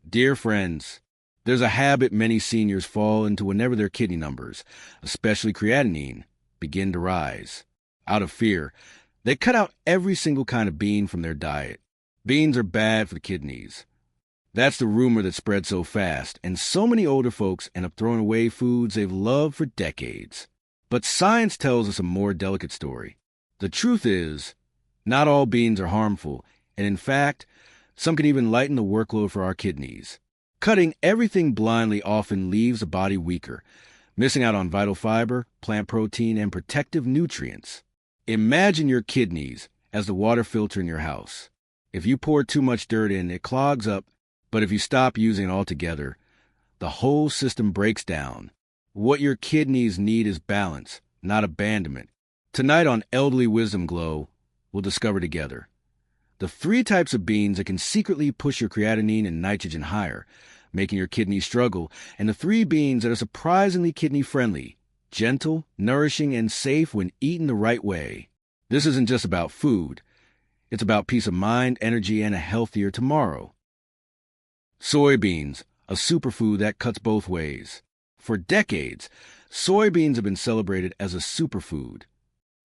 Dear friends, there's a habit many seniors fall into whenever their kidney numbers, especially creatinine, begin to rise. Out of fear, they cut out every single kind of bean from their diet. Beans are bad for the kidneys. That's the rumor that spread so fast, and so many older folks end up throwing away foods they've loved for decades. But science tells us a more delicate story. The truth is, not all beans are harmful, and in fact, some can even lighten the workload for our kidneys. Cutting everything blindly often leaves the body weaker, missing out on vital fiber, plant protein, and protective nutrients. Imagine your kidneys as the water filter in your house. If you pour too much dirt in, it clogs up, but if you stop using it altogether, the whole system breaks down. What your kidneys need is balance, not abandonment. Tonight on Elderly Wisdom Glow, we'll discover together the 3 types of beans that can secretly push your creatinine and nitrogen higher, making your kidneys struggle, and the 3 beans that are surprisingly kidney-friendly, gentle, nourishing, and safe when eaten the right way. This isn't just about food. It's about peace of mind, energy, and a healthier tomorrow. Soybeans, a superfood that cuts both ways. For decades, soybeans have been celebrated as a superfood.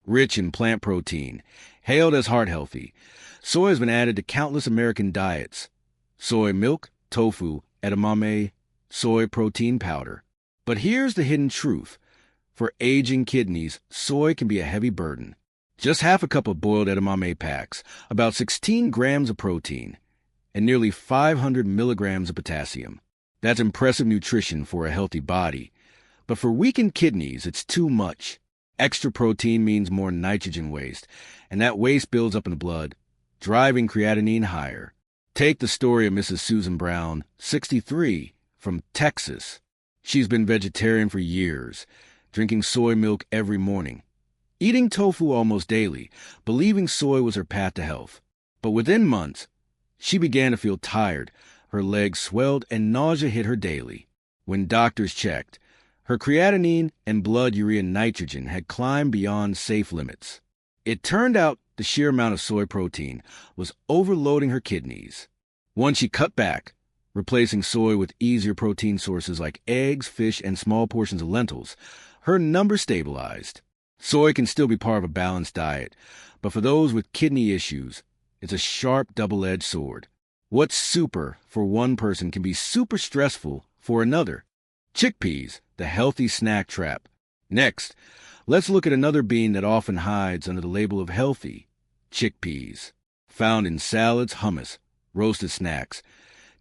Rich in plant protein, hailed as heart-healthy, soy has been added to countless American diets. Soy milk, tofu, edamame, soy protein powder. But here's the hidden truth. For aging kidneys, soy can be a heavy burden. Just half a cup of boiled edamame packs, about 16 grams of protein, and nearly 500 milligrams of potassium. That's impressive nutrition for a healthy body. But for weakened kidneys, it's too much. Extra protein means more nitrogen waste, and that waste builds up in the blood, driving creatinine higher. Take the story of Mrs. Susan Brown, 63, from Texas. She's been vegetarian for years, drinking soy milk every morning, eating tofu almost daily, believing soy was her path to health. But within months, she began to feel tired, her legs swelled, and nausea hit her daily. When doctors checked, her creatinine and blood urea nitrogen had climbed beyond safe limits. It turned out the sheer amount of soy protein was overloading her kidneys. Once she cut back, replacing soy with easier protein sources like eggs, fish, and small portions of lentils, her numbers stabilized. Soy can still be part of a balanced diet, but for those with kidney issues, it's a sharp double-edged sword. What's super for one person can be super stressful for another. Chickpeas, the healthy snack trap. Next, let's look at another bean that often hides under the label of healthy: chickpeas. Found in salads, hummus, roasted snacks,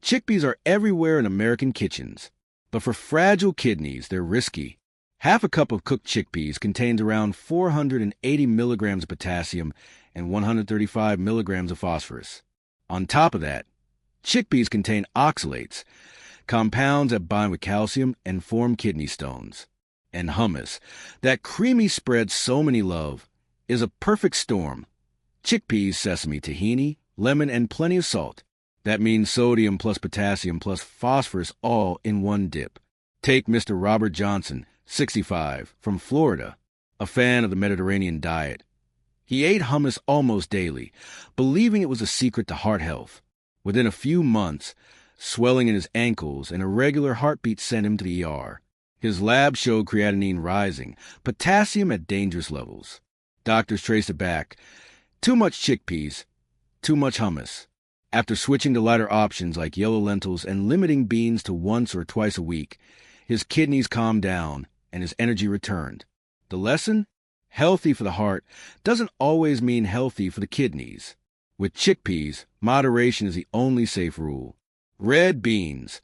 chickpeas are everywhere in American kitchens. But for fragile kidneys, they're risky. Half a cup of cooked chickpeas contains around 480 milligrams of potassium and 135 milligrams of phosphorus. On top of that, chickpeas contain oxalates, compounds that bind with calcium and form kidney stones. And hummus, that creamy spread so many love, is a perfect storm. Chickpeas, sesame, tahini, lemon, and plenty of salt. That means sodium plus potassium plus phosphorus all in one dip. Take Mr. Robert Johnson, 65, from Florida, a fan of the Mediterranean diet. He ate hummus almost daily, believing it was a secret to heart health. Within a few months, swelling in his ankles and irregular heartbeat sent him to the ER. His lab showed creatinine rising, potassium at dangerous levels. Doctors traced it back. Too much chickpeas, too much hummus. After switching to lighter options like yellow lentils and limiting beans to once or twice a week, his kidneys calmed down and his energy returned. The lesson? Healthy for the heart doesn't always mean healthy for the kidneys. With chickpeas, moderation is the only safe rule. Red beans,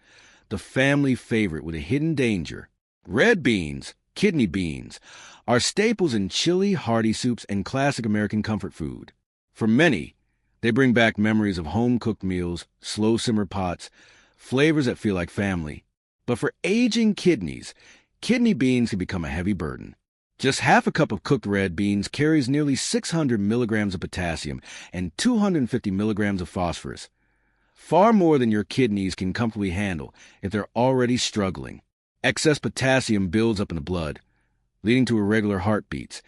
the family favorite with a hidden danger. Red beans, kidney beans, are staples in chili, hearty soups, and classic American comfort food. For many, they bring back memories of home-cooked meals, slow-simmer pots, flavors that feel like family. But for aging kidneys, kidney beans can become a heavy burden. Just half a cup of cooked red beans carries nearly 600 milligrams of potassium and 250 milligrams of phosphorus, far more than your kidneys can comfortably handle if they're already struggling. Excess potassium builds up in the blood, leading to irregular heartbeats,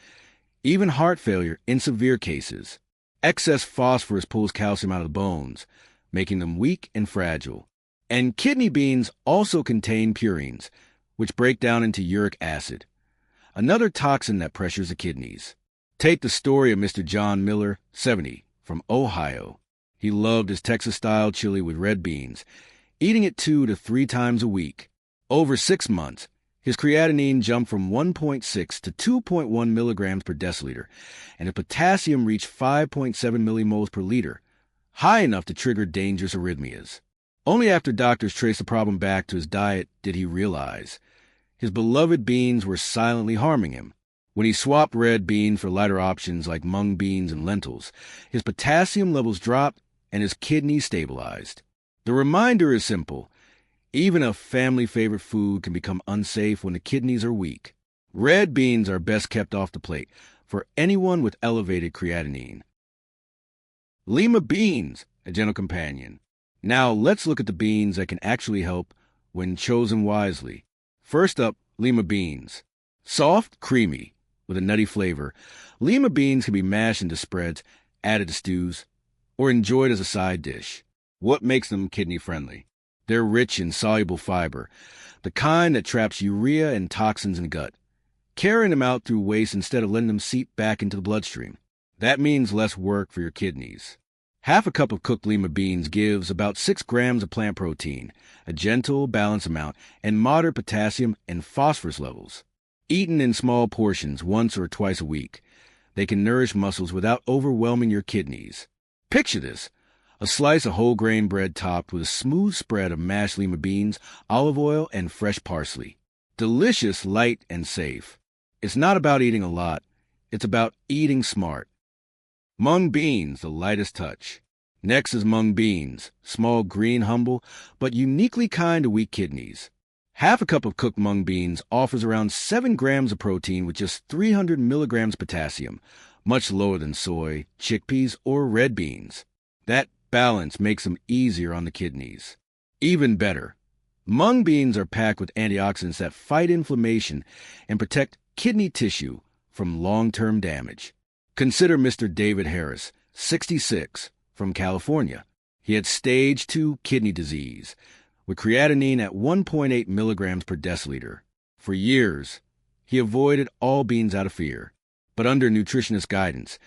even heart failure in severe cases. Excess phosphorus pulls calcium out of the bones, making them weak and fragile. And kidney beans also contain purines, which break down into uric acid, another toxin that pressures the kidneys. Take the story of Mr. John Miller, 70, from Ohio. He loved his Texas-style chili with red beans, eating it 2 to 3 times a week. Over 6 months, his creatinine jumped from 1.6 to 2.1 milligrams per deciliter, and his potassium reached 5.7 millimoles per liter, high enough to trigger dangerous arrhythmias. Only after doctors traced the problem back to his diet did he realize his beloved beans were silently harming him. When he swapped red beans for lighter options like mung beans and lentils, his potassium levels dropped and his kidneys stabilized. The reminder is simple. Even a family favorite food can become unsafe when the kidneys are weak. Red beans are best kept off the plate for anyone with elevated creatinine. Lima beans, a gentle companion. Now let's look at the beans that can actually help when chosen wisely. First up, lima beans. Soft, creamy, with a nutty flavor, lima beans can be mashed into spreads, added to stews, or enjoyed as a side dish. What makes them kidney-friendly? They're rich in soluble fiber, the kind that traps urea and toxins in the gut, carrying them out through waste instead of letting them seep back into the bloodstream. That means less work for your kidneys. Half a cup of cooked lima beans gives about 6 grams of plant protein, a gentle, balanced amount, and moderate potassium and phosphorus levels. Eaten in small portions once or twice a week, they can nourish muscles without overwhelming your kidneys. Picture this: a slice of whole grain bread topped with a smooth spread of mashed lima beans, olive oil, and fresh parsley. Delicious, light, and safe. It's not about eating a lot. It's about eating smart. Mung beans, the lightest touch. Next is mung beans, small, green, humble, but uniquely kind to weak kidneys. Half a cup of cooked mung beans offers around 7 grams of protein with just 300 milligrams potassium, much lower than soy, chickpeas, or red beans. That balance makes them easier on the kidneys. Even better, mung beans are packed with antioxidants that fight inflammation and protect kidney tissue from long-term damage. Consider Mr. David Harris, 66, from California. He had stage 2 kidney disease, with creatinine at 1.8 milligrams per deciliter. For years, he avoided all beans out of fear. But under nutritionist guidance,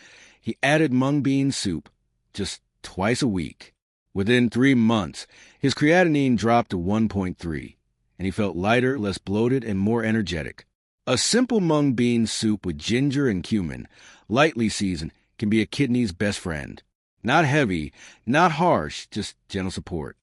he added mung bean soup just twice a week. Within 3 months, his creatinine dropped to 1.3, and he felt lighter, less bloated, and more energetic. A simple mung bean soup with ginger and cumin, lightly seasoned, can be a kidney's best friend. Not heavy, not harsh, just gentle support.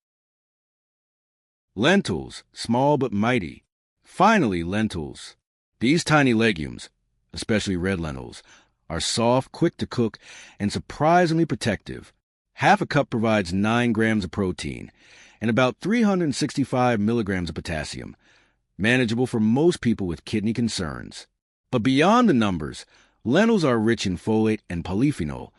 Lentils, small but mighty. Finally, lentils. These tiny legumes, especially red lentils, are soft, quick to cook, and surprisingly protective. Half a cup provides 9 grams of protein and about 365 milligrams of potassium, manageable for most people with kidney concerns. But beyond the numbers, lentils are rich in folate and polyphenol,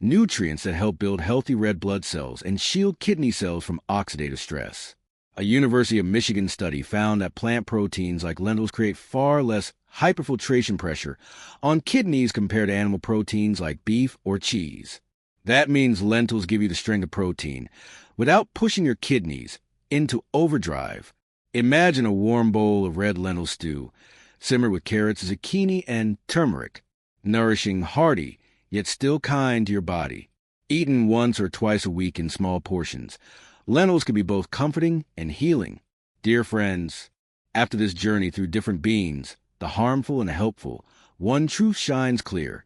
nutrients that help build healthy red blood cells and shield kidney cells from oxidative stress. A University of Michigan study found that plant proteins like lentils create far less hyperfiltration pressure on kidneys compared to animal proteins like beef or cheese. That means lentils give you the strength of protein without pushing your kidneys into overdrive. Imagine a warm bowl of red lentil stew, simmered with carrots, zucchini, and turmeric, nourishing, hearty, yet still kind to your body. Eaten once or twice a week in small portions, lentils can be both comforting and healing. Dear friends, after this journey through different beans, the harmful and the helpful, one truth shines clear.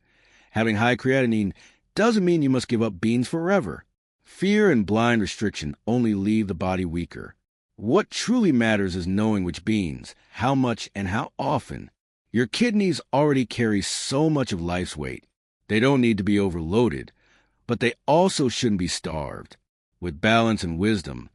Having high creatinine doesn't mean you must give up beans forever. Fear and blind restriction only leave the body weaker. What truly matters is knowing which beans, how much, and how often. Your kidneys already carry so much of life's weight. They don't need to be overloaded, but they also shouldn't be starved. With balance and wisdom,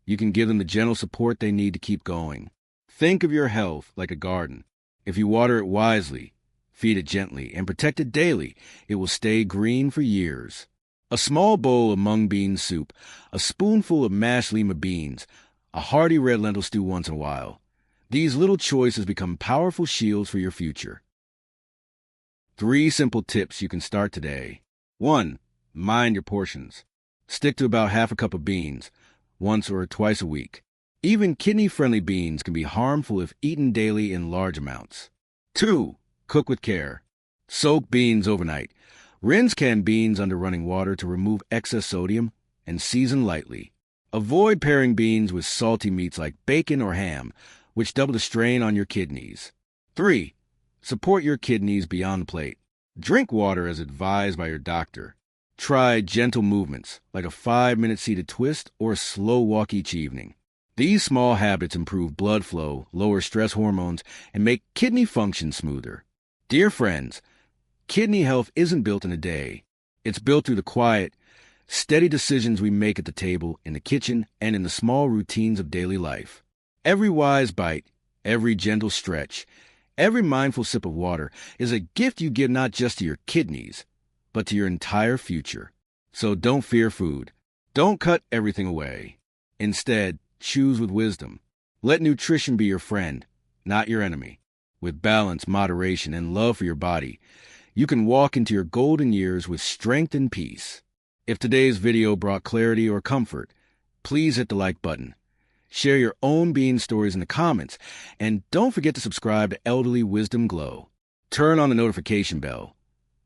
you can give them the gentle support they need to keep going. Think of your health like a garden. If you water it wisely, feed it gently, and protect it daily, it will stay green for years. A small bowl of mung bean soup, a spoonful of mashed lima beans, a hearty red lentil stew once in a while. These little choices become powerful shields for your future. 3 simple tips you can start today. 1. Mind your portions. Stick to about half a cup of beans, once or twice a week. Even kidney-friendly beans can be harmful if eaten daily in large amounts. 2. Cook with care. Soak beans overnight. Rinse canned beans under running water to remove excess sodium and season lightly. Avoid pairing beans with salty meats like bacon or ham, which double the strain on your kidneys. 3. Support your kidneys beyond the plate. Drink water as advised by your doctor. Try gentle movements, like a 5-minute seated twist or a slow walk each evening. These small habits improve blood flow, lower stress hormones, and make kidney function smoother. Dear friends, kidney health isn't built in a day. It's built through the quiet, steady decisions we make at the table, in the kitchen, and in the small routines of daily life. Every wise bite, every gentle stretch, every mindful sip of water is a gift you give not just to your kidneys, but to your entire future. So don't fear food. Don't cut everything away. Instead, choose with wisdom. Let nutrition be your friend, not your enemy. With balance, moderation, and love for your body, you can walk into your golden years with strength and peace. If today's video brought clarity or comfort, please hit the like button. Share your own bean stories in the comments, and don't forget to subscribe to Elderly Wisdom Glow. Turn on the notification bell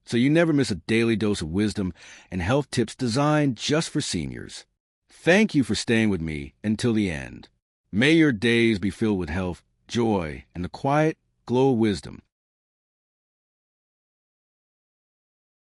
so you never miss a daily dose of wisdom and health tips designed just for seniors. Thank you for staying with me until the end. May your days be filled with health, joy, and the quiet glow of wisdom.